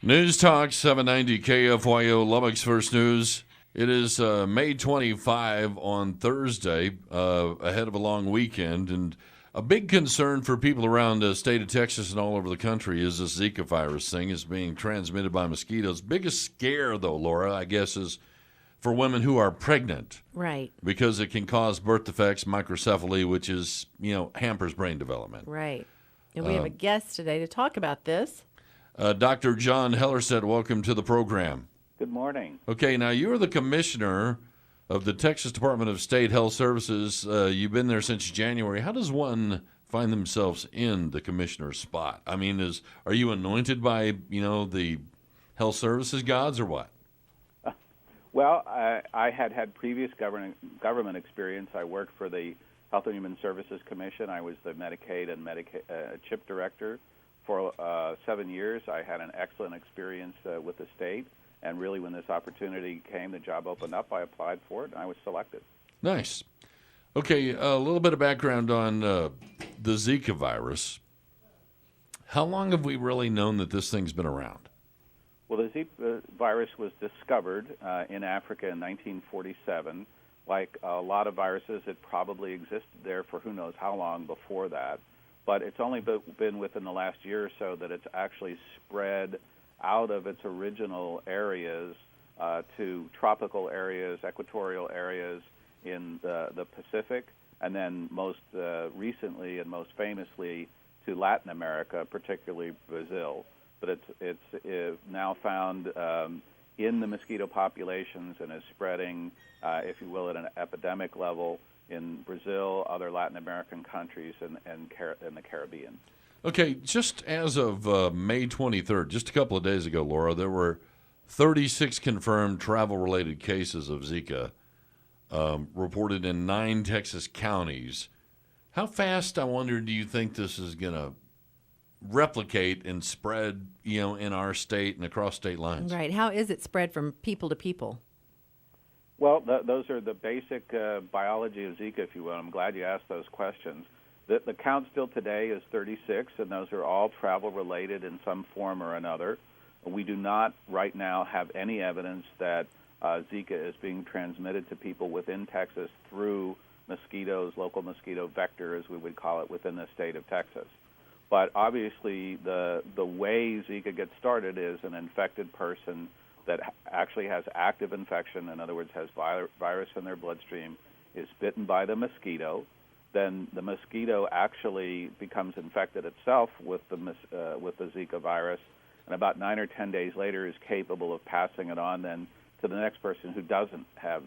News Talk 790 KFYO Lubbock's First News. It is May 25 on Thursday, ahead of a long weekend, and a big concern for people around the state of Texas and all over the country is this Zika virus thing is being transmitted by mosquitoes. Biggest scare, though, Laura, I guess, is for women who are pregnant. Right. Because it can cause birth defects, microcephaly, which is, hampers brain development. Right. And we have a guest today to talk about this. Dr. John Hellerstedt, welcome to the program. Good morning. Okay, now you're the commissioner of the Texas Department of State Health Services. You've been there since January. How does one find themselves in the commissioner's spot? I mean, are you anointed by, the health services gods or what? Well, I had previous government experience. I worked for the Health and Human Services Commission. I was the Medicaid and CHIP director for 7 years. I had an excellent experience with the state, and really when this opportunity came, the job opened up, I applied for it, and I was selected. Nice. Okay, a little bit of background on the Zika virus. How long have we really known that this thing's been around? Well, the Zika virus was discovered in Africa in 1947. Like a lot of viruses, it probably existed there for who knows how long before that. But it's only been within the last year or so that it's actually spread out of its original areas to tropical areas, equatorial areas in the Pacific, and then most recently and most famously to Latin America, particularly Brazil. But it's now found in the mosquito populations and is spreading, if you will, at an epidemic level in Brazil, other Latin American countries, and the Caribbean. Okay, just as of May 23rd, just a couple of days ago, Laura, there were 36 confirmed travel-related cases of Zika reported in 9 Texas counties. How fast, I wonder, do you think this is going to replicate and spread, in our state and across state lines? Right. How is it spread from people to people? Well, those are the basic biology of Zika, if you will. I'm glad you asked those questions. The count still today is 36, and those are all travel-related in some form or another. We do not right now have any evidence that Zika is being transmitted to people within Texas through mosquitoes, local mosquito vector, as we would call it, within the state of Texas. But obviously, the way Zika gets started is an infected person that actually has active infection, in other words, has virus in their bloodstream, is bitten by the mosquito. Then the mosquito actually becomes infected itself with the Zika virus, and about 9 or 10 days later is capable of passing it on then to the next person who doesn't have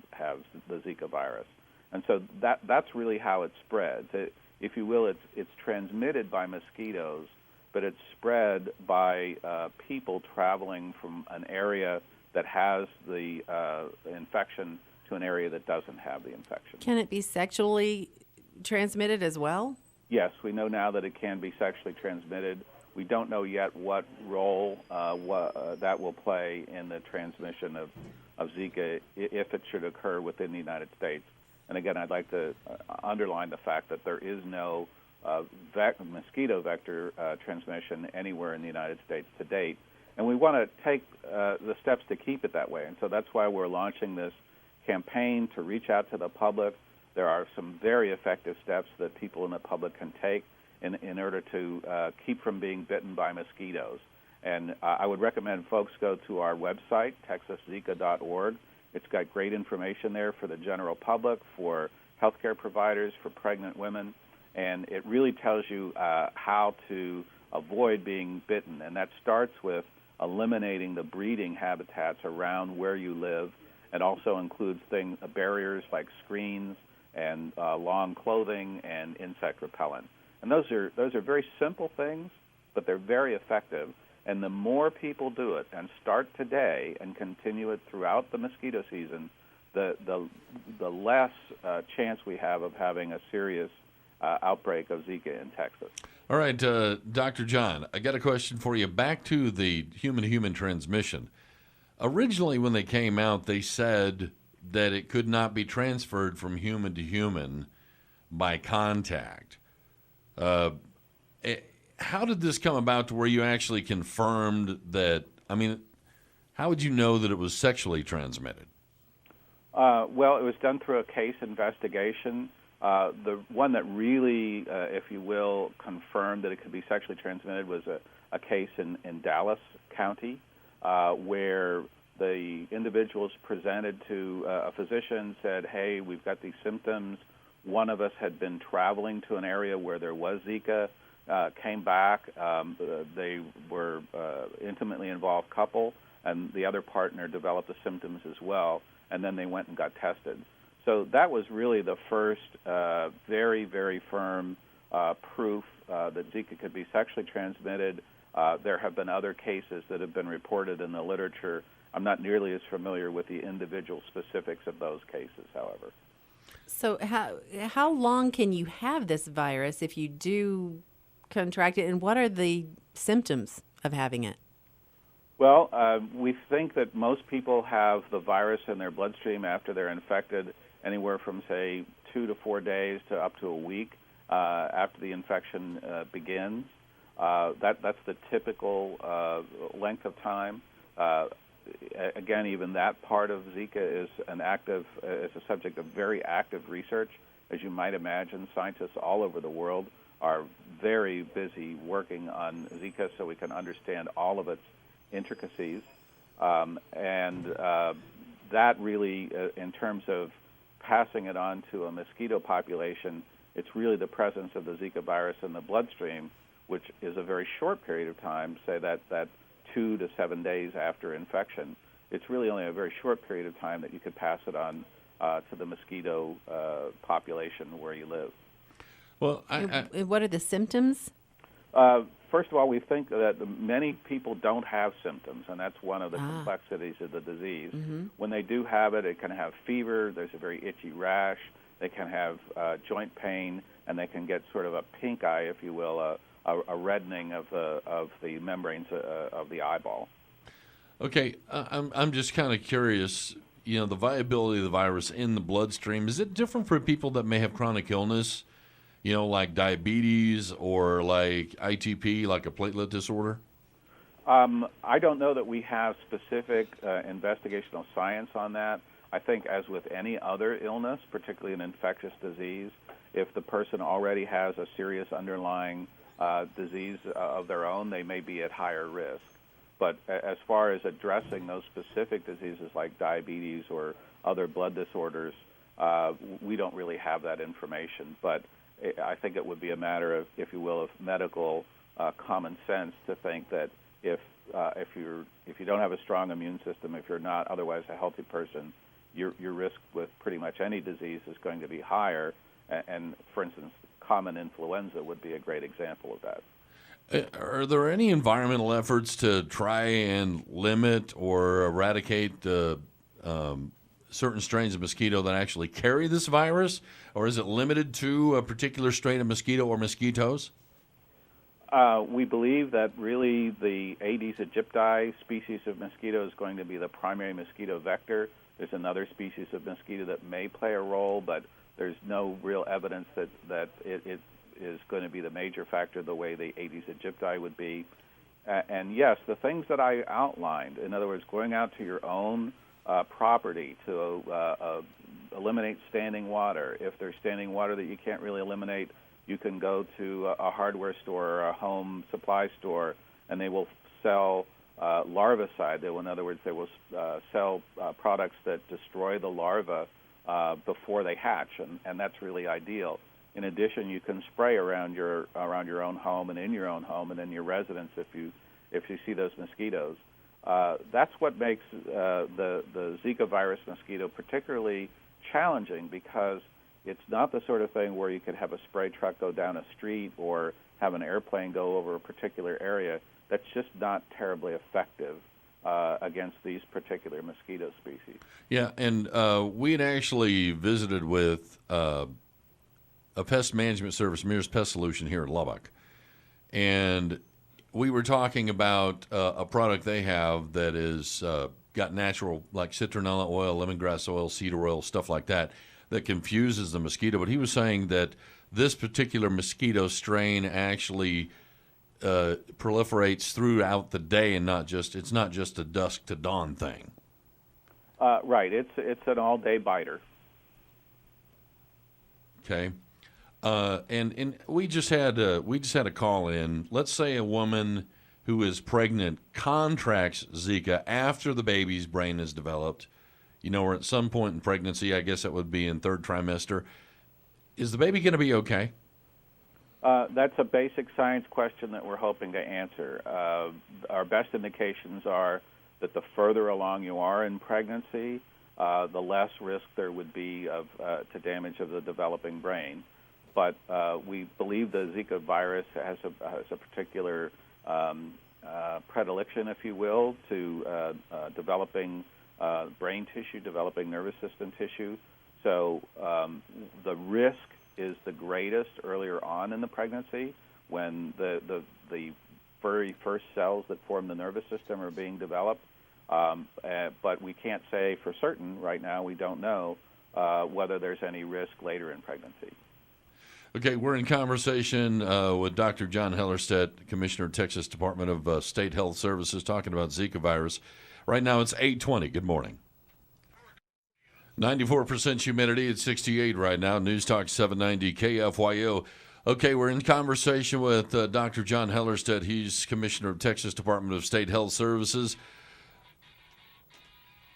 the Zika virus. And so that's really how it spreads. If you will, it's transmitted by mosquitoes, but it's spread by people traveling from an area that has the infection to an area that doesn't have the infection. Can it be sexually transmitted as well? Yes, we know now that it can be sexually transmitted. We don't know yet what role that will play in the transmission of Zika if it should occur within the United States. And again, I'd like to underline the fact that there is no mosquito vector transmission anywhere in the United States to date. And we want to take the steps to keep it that way. And so that's why we're launching this campaign to reach out to the public. There are some very effective steps that people in the public can take in order to keep from being bitten by mosquitoes. And I would recommend folks go to our website, texaszika.org. It's got great information there for the general public, for healthcare providers, for pregnant women, and it really tells you how to avoid being bitten. And that starts with eliminating the breeding habitats around where you live. It also includes barriers like screens and long clothing and insect repellent. And those are very simple things, but they're very effective. And the more people do it and start today and continue it throughout the mosquito season, the less chance we have of having a serious outbreak of Zika in Texas. All right, Dr. John, I got a question for you. Back to the human-to-human transmission. Originally, when they came out, they said that it could not be transferred from human to human by contact. How did this come about to where you actually confirmed that I mean, how would you know that it was sexually transmitted? Well, it was done through a case investigation. The one that really, if you will, confirmed that it could be sexually transmitted was a case in Dallas County where the individuals presented to a physician, said, hey, we've got these symptoms. One of us had been traveling to an area where there was Zika, came back. They were intimately involved couple, and the other partner developed the symptoms as well, and then they went and got tested. So that was really the first very, very firm proof that Zika could be sexually transmitted. There have been other cases that have been reported in the literature. I'm not nearly as familiar with the individual specifics of those cases, however. So how long can you have this virus if you do contract it, and what are the symptoms of having it? Well, we think that most people have the virus in their bloodstream after they're infected anywhere from, say, 2 to 4 days to up to a week after the infection begins. That's the typical length of time. Again, even that part of Zika is is a subject of very active research. As you might imagine, scientists all over the world are very busy working on Zika so we can understand all of its intricacies. That really, in terms of passing it on to a mosquito population, it's really the presence of the Zika virus in the bloodstream, which is a very short period of time, say that 2 to 7 days after infection. It's really only a very short period of time that you could pass it on to the mosquito population where you live. Well, what are the symptoms? First of all, we think that many people don't have symptoms, and that's one of the complexities of the disease. Mm-hmm. When they do have it, it can have fever, there's a very itchy rash, they can have joint pain, and they can get sort of a pink eye, if you will, a reddening of the membranes of the eyeball. Okay, I'm just kind of curious, you know, the viability of the virus in the bloodstream, is it different for people that may have chronic illness? You know, like diabetes or like ITP, like a platelet disorder? I don't know that we have specific investigational science on that. I think as with any other illness, particularly an infectious disease, if the person already has a serious underlying disease of their own, they may be at higher risk. But as far as addressing those specific diseases like diabetes or other blood disorders, we don't really have that information. But I think it would be a matter of, if you will, of medical common sense to think that if you don't have a strong immune system, if you're not otherwise a healthy person, your risk with pretty much any disease is going to be higher. And for instance, common influenza would be a great example of that. Are there any environmental efforts to try and limit or eradicate certain strains of mosquito that actually carry this virus, or is it limited to a particular strain of mosquito or mosquitoes? We believe that really the Aedes aegypti species of mosquito is going to be the primary mosquito vector. There's another species of mosquito that may play a role, but there's no real evidence that it is going to be the major factor the way the Aedes aegypti would be. And yes, the things that I outlined, in other words, going out to your own property to eliminate standing water. If there's standing water that you can't really eliminate, you can go to a hardware store or a home supply store, and they will sell larvicide. In other words, they will sell products that destroy the larva before they hatch, and that's really ideal. In addition, you can spray around your own home and in your own home and in your residence if you see those mosquitoes. That's what makes the Zika virus mosquito particularly challenging, because it's not the sort of thing where you could have a spray truck go down a street or have an airplane go over a particular area. That's just not terribly effective against these particular mosquito species. Yeah, and we had actually visited with a pest management service, Mears Pest Solution, here in Lubbock. And we were talking about a product they have that is got natural, like citronella oil, lemongrass oil, cedar oil, stuff like that, that confuses the mosquito. But he was saying that this particular mosquito strain actually proliferates throughout the day and it's not just a dusk to dawn thing. Right. It's an all-day biter. Okay. And we just had a call in. Let's say a woman who is pregnant contracts Zika after the baby's brain is developed. Or at some point in pregnancy, I guess that would be in third trimester. Is the baby going to be okay? That's a basic science question that we're hoping to answer. Our best indications are that the further along you are in pregnancy, the less risk there would be to damage of the developing brain. But we believe the Zika virus has a particular predilection, if you will, to developing brain tissue, developing nervous system tissue. So the risk is the greatest earlier on in the pregnancy when the very first cells that form the nervous system are being developed. But we can't say for certain right now. We don't know whether there's any risk later in pregnancy. Okay, we're in conversation with Dr. John Hellerstedt, Commissioner of Texas Department of State Health Services, talking about Zika virus. Right now it's 8:20. Good morning. 94% humidity at 68 right now. News Talk 790 KFYO. Okay, we're in conversation with Dr. John Hellerstedt. He's Commissioner of Texas Department of State Health Services.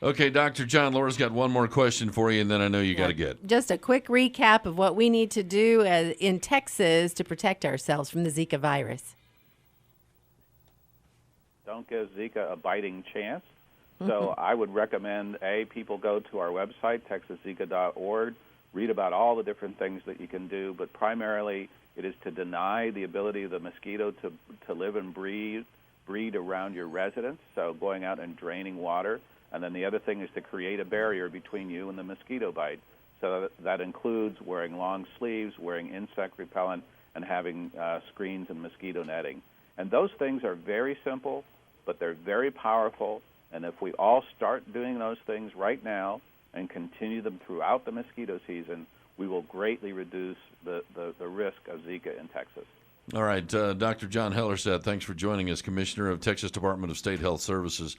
Okay, Dr. John, Laura's got one more question for you, and then I know you got to get. Just a quick recap of what we need to do in Texas to protect ourselves from the Zika virus. Don't give Zika a biting chance. So I would recommend, people go to our website, texaszika.org, read about all the different things that you can do, but primarily it is to deny the ability of the mosquito to live and breed around your residence, so going out and draining water. And then the other thing is to create a barrier between you and the mosquito bite. So that includes wearing long sleeves, wearing insect repellent, and having screens and mosquito netting. And those things are very simple, but they're very powerful. And if we all start doing those things right now and continue them throughout the mosquito season, we will greatly reduce the risk of Zika in Texas. All right, Dr. John Hellerstedt, thanks for joining us, Commissioner of Texas Department of State Health Services.